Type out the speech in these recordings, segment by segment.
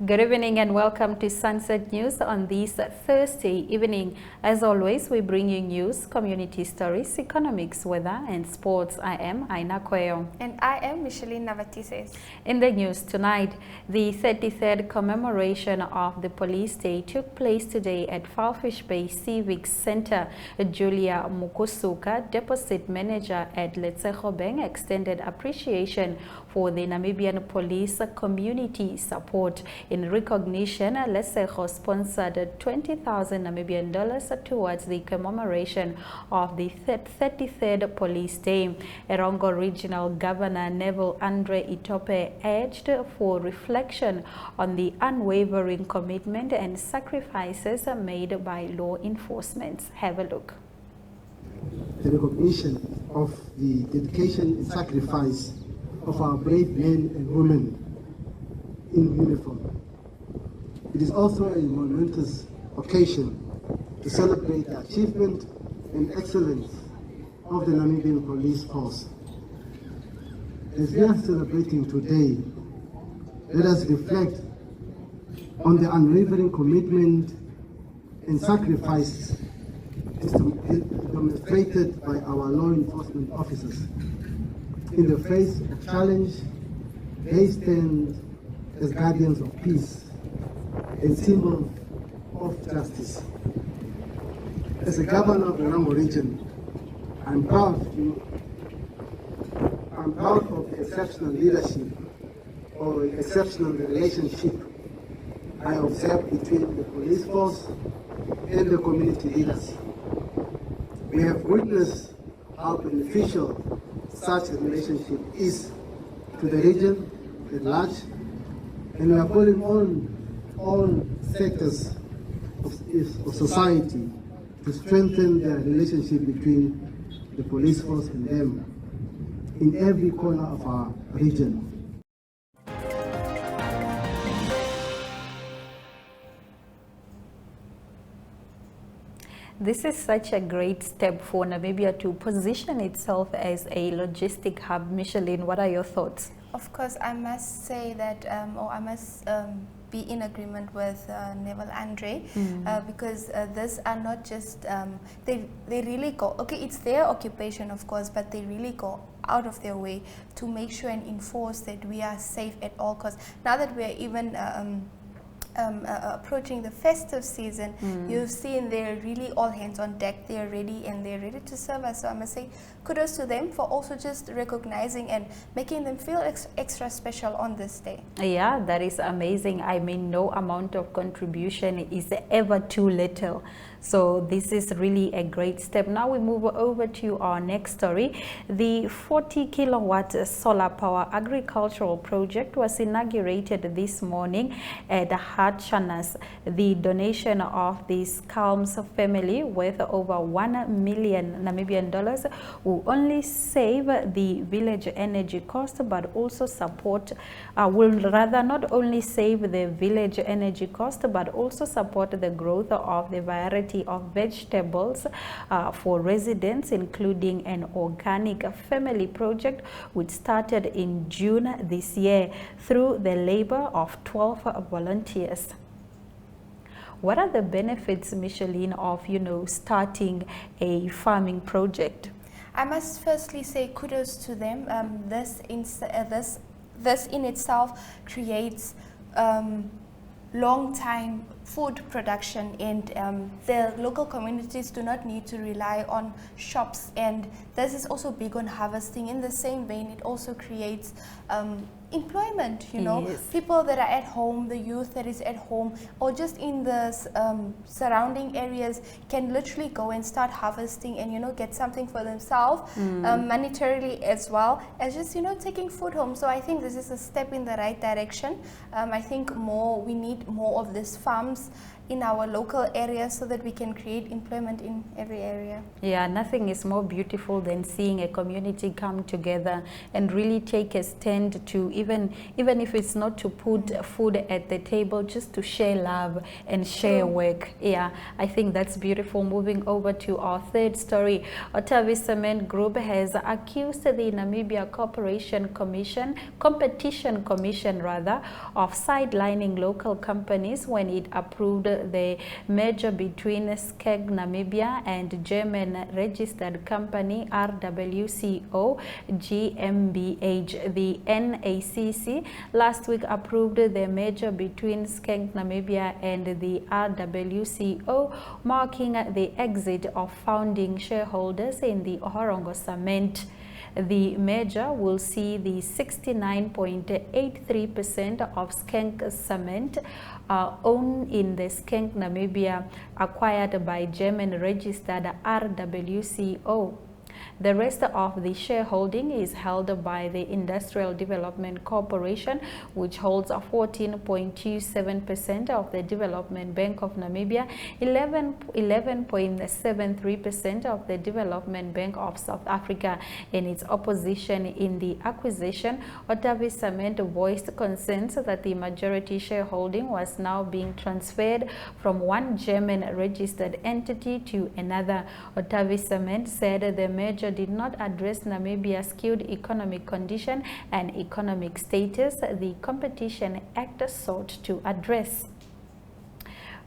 Good evening and welcome to Sunset News on this Thursday evening. As always, we bring you news, community stories, economics, weather and sports. I am Aina Koyo. And I am Micheline Navatises. In the news tonight, the 33rd commemoration of the Police Day took place today at Falfish Bay Civic Center. Julia Mukusuka, Deposit Manager at Letseho Bank, extended appreciation for the Namibian police community support. In recognition, Letseho sponsored 20,000 Namibian dollars towards the commemoration of the 33rd Police Day. Erongo Regional Governor Neville Andre Itope urged for reflection on the unwavering commitment and sacrifices made by law enforcement. Have a look. The recognition of the dedication and sacrifice of our brave men and women in uniform. It is also a momentous occasion to celebrate the achievement and excellence of the Namibian Police Force. As we are celebrating today, let us reflect on the unwavering commitment and sacrifice demonstrated by our law enforcement officers. In the face of challenge, they stand as guardians of peace and symbols of justice. As a governor of the Erongo region, I'm proud of the exceptional leadership or exceptional relationship I observe between the police force and the community leaders. We have witnessed how beneficial such a relationship is to the region at large, and we are calling on all sectors of society to strengthen the relationship between the police force and them in every corner of our region. This is such a great step for Namibia to position itself as a logistic hub. Micheline, what are your thoughts? Of course, I must say that, I must be in agreement with Neville Andre, because these are not just, they really go, okay, it's their occupation, of course, but they really go out of their way to make sure and enforce that we are safe at all costs. Now that we are even approaching the festive season, you've seen they're really all hands on deck. They're ready and they're ready to serve us. So I must say kudos to them for also just recognizing and making them feel extra special on this day. Yeah, that is amazing. I mean, no amount of contribution is ever too little. So this is really a great step. Now we move over to our next story. The 40 kilowatt solar power agricultural project was inaugurated this morning at Hatchanas. The donation of this Calms family worth over 1 million Namibian dollars will only save the village energy cost, but also support, will rather not only save the village energy cost, but also support the growth of the variety of vegetables for residents, including an organic family project which started in June this year through the labor of 12 volunteers. What are the benefits, Micheline, of starting a farming project? I must firstly say kudos to them. This in itself creates long-time food production, and the local communities do not need to rely on shops, and this is also big on harvesting. In the same vein, it also creates employment, Yes. people that are at home, the youth that is at home or just in the surrounding areas can literally go and start harvesting and get something for themselves, monetarily as well as just taking food home. So I think this is a step in the right direction. I think we need more of these farms jumps in our local area so that we can create employment in every area. Yeah, nothing is more beautiful than seeing a community come together and really take a stand to, even if it's not to put food at the table, just to share love and share work. Yeah, I think that's beautiful. Moving over to our third story, Otavi Cement Group has accused the Namibia Competition Commission of sidelining local companies when it approved the merger between Skeg Namibia and German registered company RWCO GmbH. The NACC last week approved the merger between Skeg Namibia and the RWCO, marking the exit of founding shareholders in the Horongo Cement. The merger will see the 69.83% of Skeg Cement owned in the Skeg Namibia acquired by German registered RWCO. The rest of the shareholding is held by the Industrial Development Corporation, which holds 14.27% of the Development Bank of Namibia, 11.73% of the Development Bank of South Africa. In its opposition in the acquisition, Otavi Cement voiced concerns that the majority shareholding was now being transferred from one German registered entity to another. Otavi Cement said the merger did not address Namibia's skewed economic condition and economic status the Competition Act sought to address.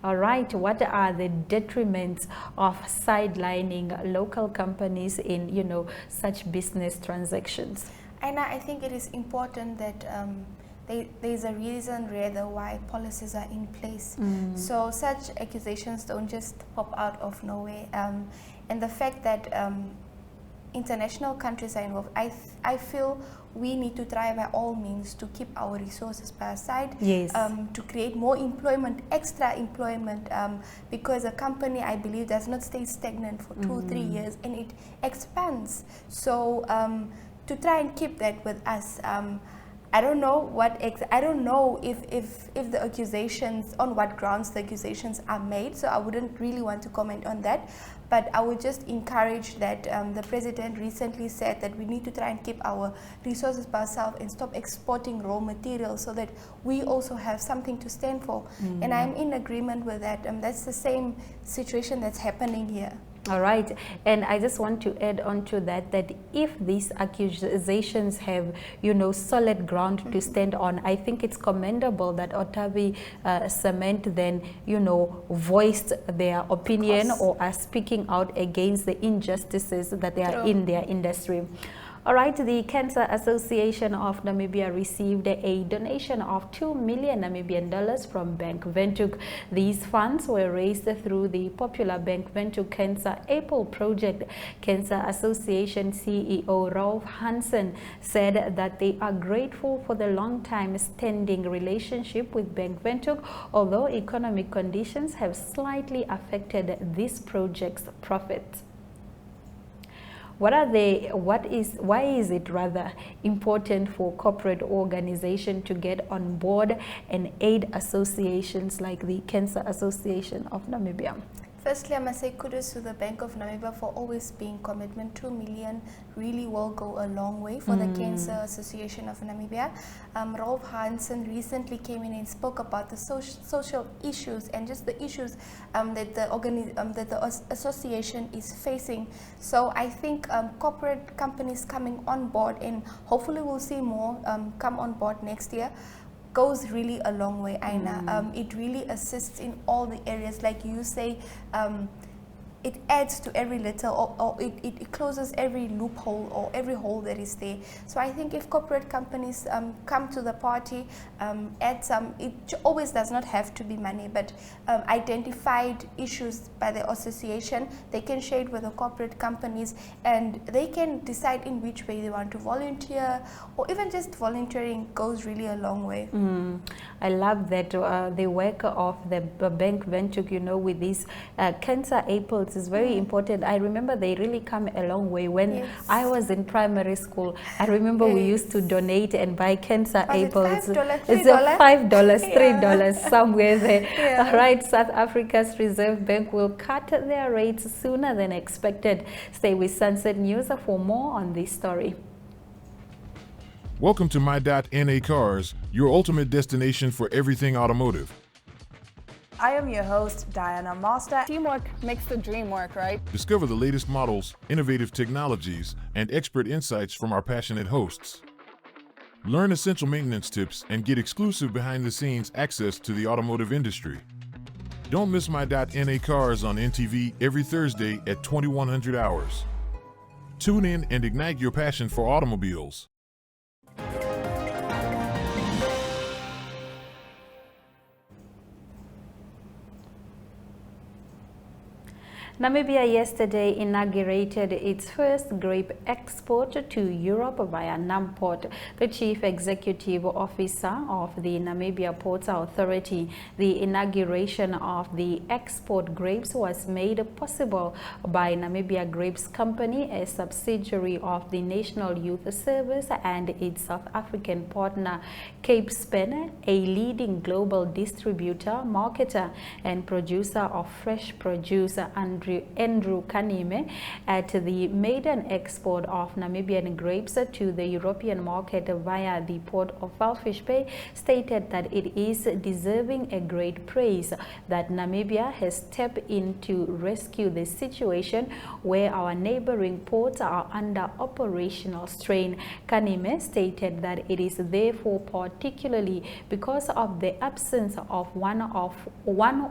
All right, what are the detriments of sidelining local companies in, such business transactions? And I think it is important that there's a reason rather why policies are in place. So such accusations don't just pop out of nowhere. And the fact that international countries are involved, I feel we need to try by all means to keep our resources by our side, yes. To create more employment, extra employment, because a company, I believe, does not stay stagnant for 2-3 years, and it expands. So to try and keep that with us, I don't know if the accusations, on what grounds the accusations are made, so I wouldn't really want to comment on that. But I would just encourage that the president recently said that we need to try and keep our resources by ourselves and stop exporting raw materials so that we also have something to stand for. And I'm in agreement with that. That's the same situation that's happening here. All right, and I just want to add on to that, that if these accusations have, solid ground to stand on, I think it's commendable that Otavi Cement then, voiced their opinion or are speaking out against the injustices that they are in their industry. All right, the Cancer Association of Namibia received a donation of $2 million Namibian from Bank Windhoek. These funds were raised through the popular Bank Windhoek Cancer Apple project. Cancer Association CEO Rolf Hansen said that they are grateful for the long-time standing relationship with Bank Windhoek, although economic conditions have slightly affected this project's profits. Why is it rather important for corporate organizations to get on board and aid associations like the Cancer Association of Namibia? Firstly, I must say kudos to the Bank of Namibia for always being commitment. 2 million really will go a long way for the Cancer Association of Namibia. Rolf Hansen recently came in and spoke about the social issues and just the issues that the association is facing. So I think corporate companies coming on board, and hopefully we'll see more come on board next year, goes really a long way, Aina. It really assists in all the areas, like you say. It adds to every little, or it closes every loophole or every hole that is there. So I think if corporate companies come to the party, add some, it always does not have to be money, but identified issues by the association, they can share it with the corporate companies, and they can decide in which way they want to volunteer, or even just volunteering goes really a long way. I love that the work of the Bank Windhoek, with these Cancer Apples is very important. I remember they really come a long way. When Yes. I was in primary school, I remember we used to donate and buy cancer Was it apples. $5, It's $3? $5, Yeah. $3 somewhere there. Yeah. Right, South Africa's Reserve Bank will cut their rates sooner than expected. Stay with Sunset News for more on this story. Welcome to My.NA Cars, your ultimate destination for everything automotive. I am your host, Diana Master. Teamwork makes the dream work, right? Discover the latest models, innovative technologies, and expert insights from our passionate hosts. Learn essential maintenance tips and get exclusive behind-the-scenes access to the automotive industry. Don't miss My.NA Cars on NTV every Thursday at 2100 hours. Tune in and ignite your passion for automobiles. Namibia yesterday inaugurated its first grape export to Europe via Namport. The Chief Executive Officer of the Namibia Ports Authority, the inauguration of the export grapes was made possible by Namibia Grapes Company, a subsidiary of the National Youth Service, and its South African partner Capespan, a leading global distributor, marketer, and producer of fresh produce. Andrew Kanime, at the maiden export of Namibian grapes to the European market via the port of Walvis Bay, stated that it is deserving a great praise that Namibia has stepped in to rescue the situation where our neighboring ports are under operational strain. Kanime stated that it is therefore particularly because of the absence of one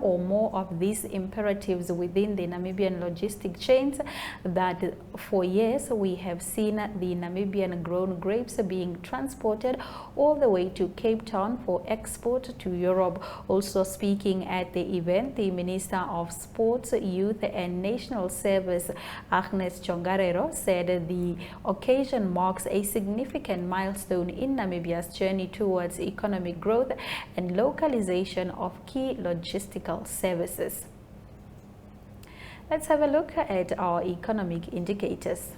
or more of these imperatives within the Namibian logistic chains that for years we have seen the Namibian grown grapes being transported all the way to Cape Town for export to Europe. Also speaking at the event, the Minister of Sports, Youth and National Service, Agnes Chongarero, said the occasion marks a significant milestone in Namibia's journey towards economic growth and localization of key logistical services. Let's have a look at our economic indicators.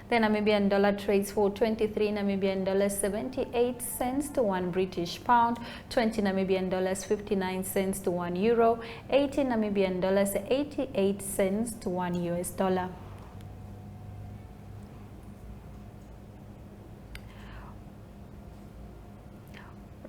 The Namibian dollar trades for 23 Namibian dollars 78 cents to 1 British pound, 20 Namibian dollars 59 cents to 1 euro, 80 Namibian dollars 88 cents to 1 US dollar.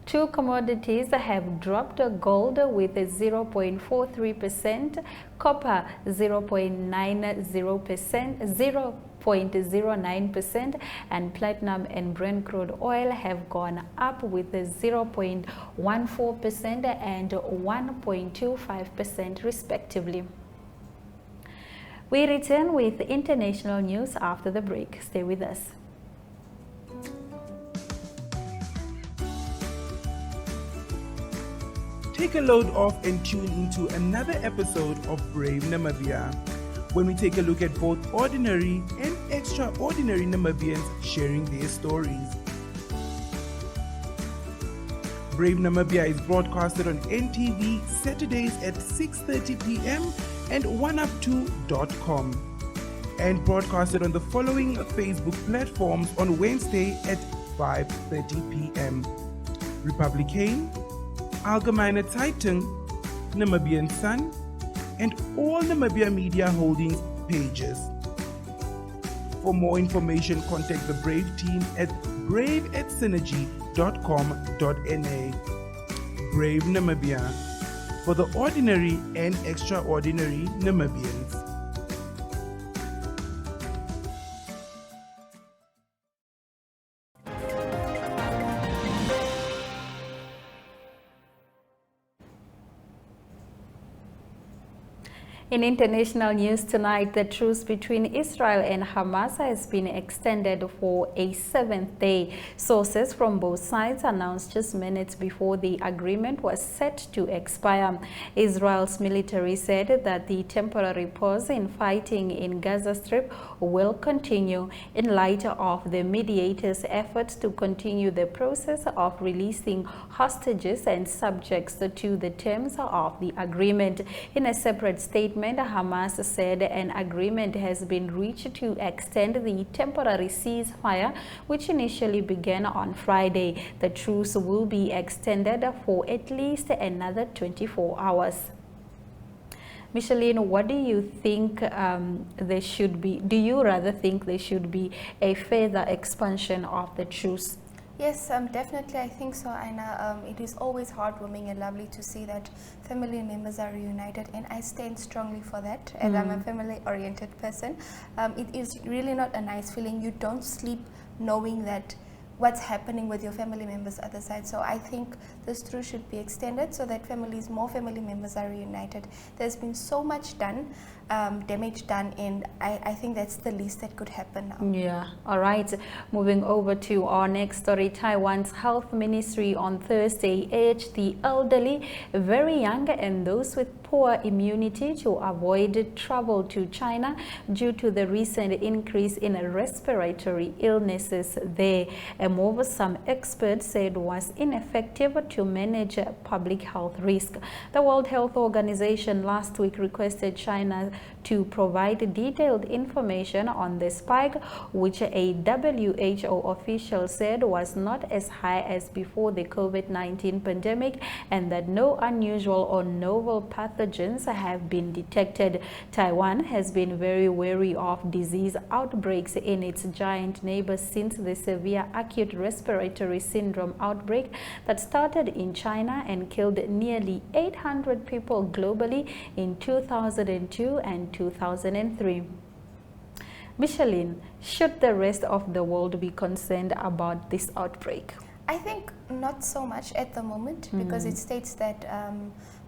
Two commodities have dropped: gold with 0.43%, copper 0.09%, and platinum and Brent crude oil have gone up with 0.14% and 1.25% respectively. We return with international news after the break. Stay with us. Take a load off and tune into another episode of Brave Namibia, when we take a look at both ordinary and extraordinary Namibians sharing their stories. Brave Namibia is broadcasted on NTV Saturdays at 6:30 p.m. and oneup2.com, and broadcasted on the following Facebook platforms on Wednesday at 5:30 p.m. Republicane, Algemeine Zeitung, Namibian Sun, and all Namibia Media Holdings pages. For more information, contact the Brave team at brave@synergy.com.na. Brave Namibia, for the ordinary and extraordinary Namibians. In international news tonight, the truce between Israel and Hamas has been extended for a 7th day. Sources from both sides announced just minutes before the agreement was set to expire. Israel's military said that the temporary pause in fighting in Gaza Strip will continue in light of the mediators' efforts to continue the process of releasing hostages and subjects to the terms of the agreement. In a separate statement, Hamas said an agreement has been reached to extend the temporary ceasefire, which initially began on Friday. The truce will be extended for at least another 24 hours. Micheline, what do you think there should be? Do you rather think there should be a further expansion of the truce? Yes, definitely I think so, Aina. It is always heartwarming and lovely to see that family members are reunited, and I stand strongly for that, as I'm a family-oriented person. It is really not a nice feeling. You don't sleep knowing that what's happening with your family members other side. So I think this truce should be extended so that more family members are reunited. There's been so much damage done, and I think that's the least that could happen now. Yeah, all right. Moving over to our next story, Taiwan's health ministry on Thursday urged the elderly, very young, and those with poor immunity to avoid travel to China due to the recent increase in respiratory illnesses there. A move some experts said was ineffective to manage public health risk. The World Health Organization last week requested China to provide detailed information on the spike, which a WHO official said was not as high as before the COVID-19 pandemic, and that no unusual or novel pathogens have been detected. Taiwan has been very wary of disease outbreaks in its giant neighbor since the severe acute respiratory syndrome outbreak that started in China and killed nearly 800 people globally in 2002 and 2003. Micheline, should the rest of the world be concerned about this outbreak? I think not so much at the moment, because it states that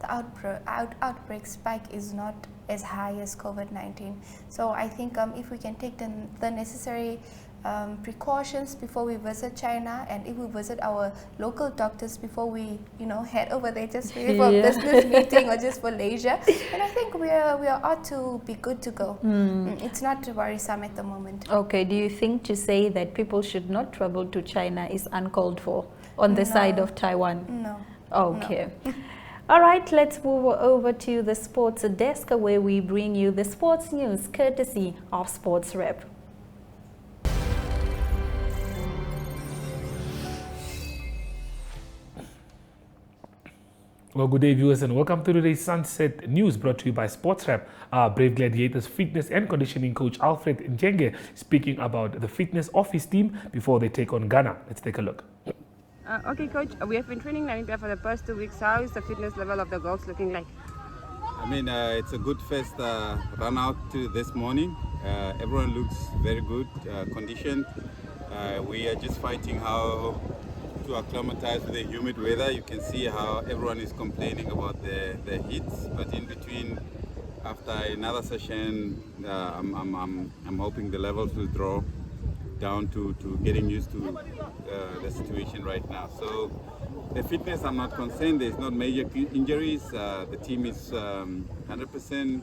the outbreak spike is not as high as COVID-19. So I think if we can take the necessary precautions before we visit China, and if we visit our local doctors before we head over there just for a business meeting or just for leisure, and I think we ought to be good to go. It's not worrisome at the moment. Okay, do you think to say that people should not travel to China is uncalled for on the side of Taiwan? No. Okay. No. All right, let's move over to the sports desk, where we bring you the sports news courtesy of Sports Rep. Well, good day, viewers, and welcome to today's Sunset News, brought to you by Sports Rep. Brave Gladiators fitness and conditioning coach Alfred Njenge speaking about the fitness of his team before they take on Ghana. Let's take a look. Okay, coach, we have been training Namibia for the past 2 weeks. How is the fitness level of the girls looking like? I mean, it's a good first run out to this morning. Everyone looks very good, conditioned. We are just fighting how to acclimatize with the humid weather. You can see how everyone is complaining about the heat, but in between, after another session, I'm hoping the levels will draw down to getting used to the situation right now. So the fitness, I'm not concerned. There's not major injuries. The team is 100%.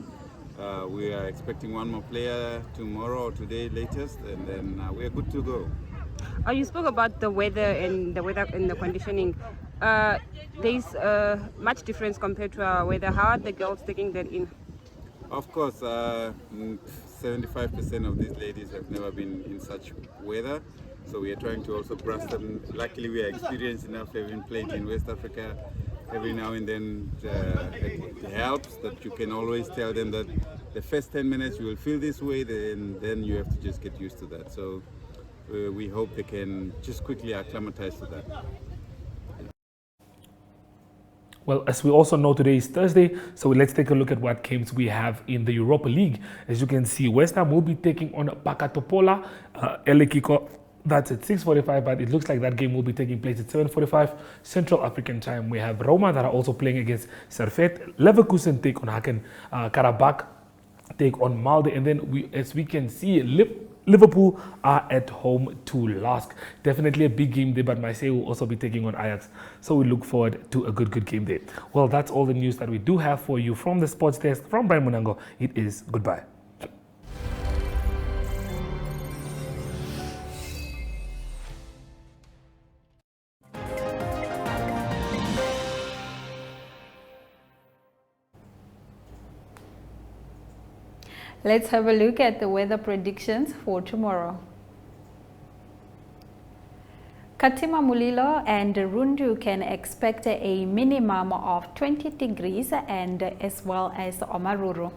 We are expecting one more player tomorrow or today latest, and then we are good to go. You spoke about the weather and the conditioning. There's much difference compared to our weather. How are the girls taking that in? Of course, 75% of these ladies have never been in such weather, so we are trying to also brush them. Luckily, we are experienced enough, having played in West Africa. Every now and then it helps that you can always tell them that the first 10 minutes you will feel this way, then you have to just get used to that. So we hope they can just quickly acclimatize to that. Well, as we also know, today is Thursday, so let's take a look at what games we have in the Europa League. As you can see, West Ham will be taking on Pakatopola. That's at 6:45, but it looks like that game will be taking place at 7:45 Central African time. We have Roma that are also playing against Servette. Leverkusen take on Haken. Karabakh take on Malde. And then, as we can see, Liverpool are at home to Lask. Definitely a big game there, but Marseille will also be taking on Ajax. So we look forward to a good game there. Well, that's all the news that we do have for you from the Sports Desk. From Brian Munango, it is goodbye. Let's have a look at the weather predictions for tomorrow. Katima Mulilo and Rundu can expect a minimum of 20 degrees and as well as Omaruru.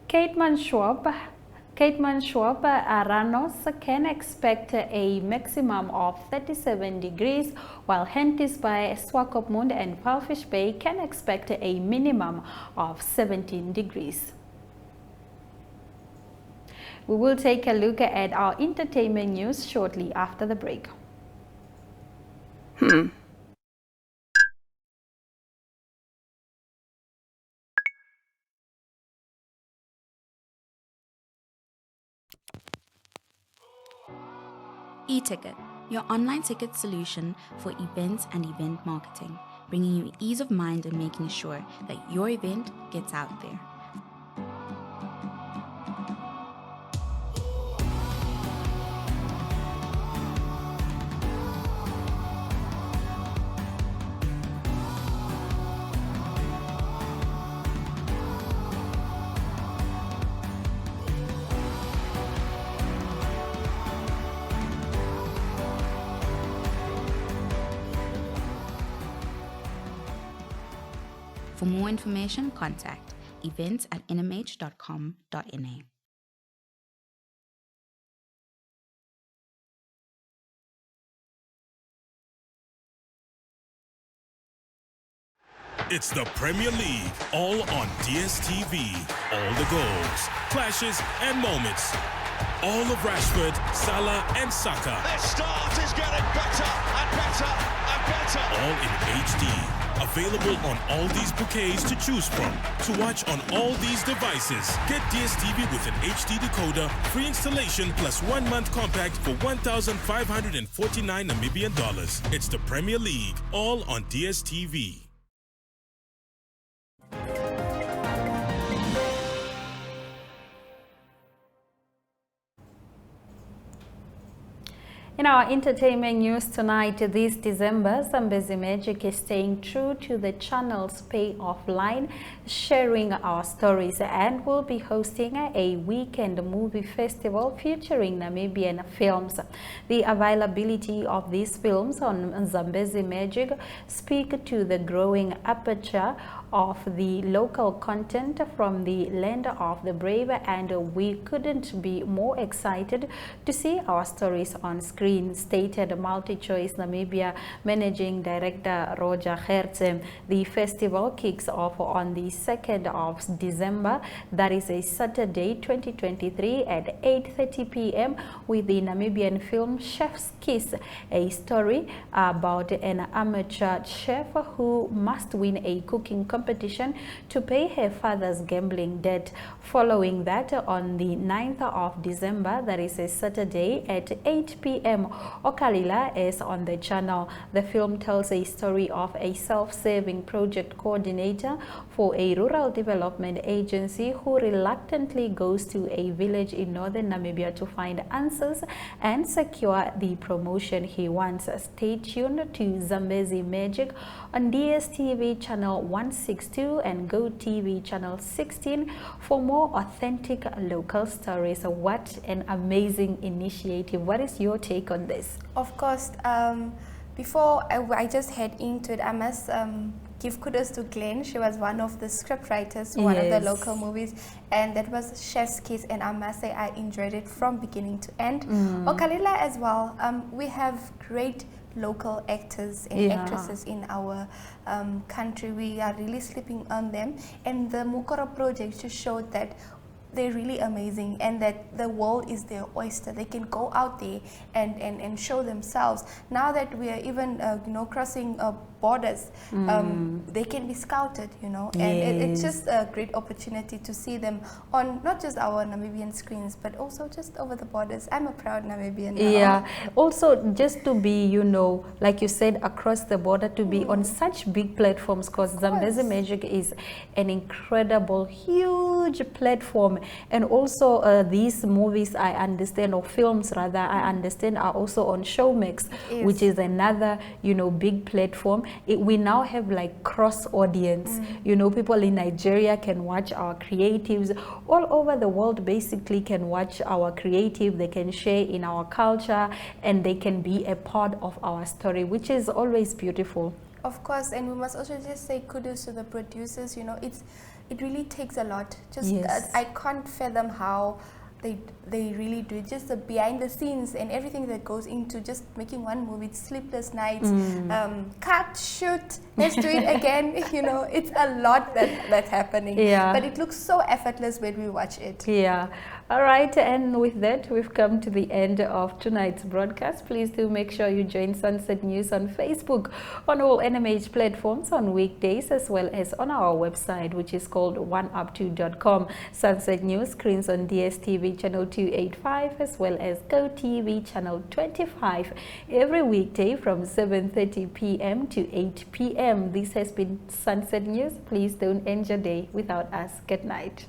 Kate Manshwab Aranos can expect a maximum of 37 degrees, while Hentis by Swakopmund and Walvis Bay can expect a minimum of 17 degrees. We will take a look at our entertainment news shortly after the break. eTicket, your online ticket solution for events and event marketing, bringing you ease of mind and making sure that your event gets out there. For more information, contact events@nmh.com.na. It's the Premier League, all on DSTV. All the goals, clashes, and moments. All of Rashford, Salah, and Saka. Their start is getting better and better and better. All in HD. Available on all these bouquets to choose from. To watch on all these devices. Get DSTV with an HD decoder, free installation, plus 1 month compact for 1,549 Namibian dollars. It's the Premier League, all on DSTV. In our entertainment news tonight, this December, Zambezi Magic is staying true to the channel's pay offline, sharing our stories, and will be hosting a weekend movie festival featuring Namibian films. The availability of these films on Zambezi Magic speak to the growing aperture of the local content from the land of the brave, and we couldn't be more excited to see our stories on screen, stated MultiChoice Namibia Managing Director Roger Hertz. The festival kicks off on the 2nd of December, that is a Saturday 2023 at 8:30 p.m. with the Namibian film Chef's Kiss, a story about an amateur chef who must win a cooking competition to pay her father's gambling debt. Following that, on the 9th of December, that is a Saturday at 8 p.m., Okalila is on the channel. The film tells a story of a self-serving project coordinator for a rural development agency who reluctantly goes to a village in northern Namibia to find answers and secure the promotion he wants. Stay tuned to Zambezi Magic on DSTV channel 162 and GoTV channel 16 for more authentic local stories. What an amazing initiative. What is your take on this? Of course, before I just head into it, I must give kudos to Glenn. She was one of the script writers for one of the local movies, and that was Chef's Kiss, and I must say I enjoyed it from beginning to end. Okalila as well. We have great local actors and actresses in our country. We are really sleeping on them, and the Mukoro project just showed that they're really amazing, and that the world is their oyster. They can go out there and show themselves. Now that we are even crossing borders, they can be scouted, and it's just a great opportunity to see them on not just our Namibian screens, but also just over the borders. I'm a proud Namibian now. Yeah, also just to be, like you said, across the border, to be on such big platforms, because Zambezi Magic is an incredible, huge platform. And also these movies, I understand, or films rather, I understand, are also on Showmax, which is another, big platform. We now have like cross audience. People in Nigeria can watch our creatives. All over the world basically can watch our creative. They can share in our culture, and they can be a part of our story, which is always beautiful. Of course, and we must also just say kudos to the producers. It really takes a lot. I can't fathom how they really do it. Just the behind the scenes and everything that goes into just making one movie. Sleepless nights, cut, shoot, let's do it again. It's a lot that's happening. Yeah. But it looks so effortless when we watch it. Yeah. All right, and with that, we've come to the end of tonight's broadcast. Please do make sure you join Sunset News on Facebook, on all NMH platforms on weekdays, as well as on our website, which is called oneup2.com. Sunset News screens on DSTV channel 285, as well as GoTV channel 25, every weekday from 7:30 p.m. to 8 p.m. This has been Sunset News. Please don't end your day without us. Good night.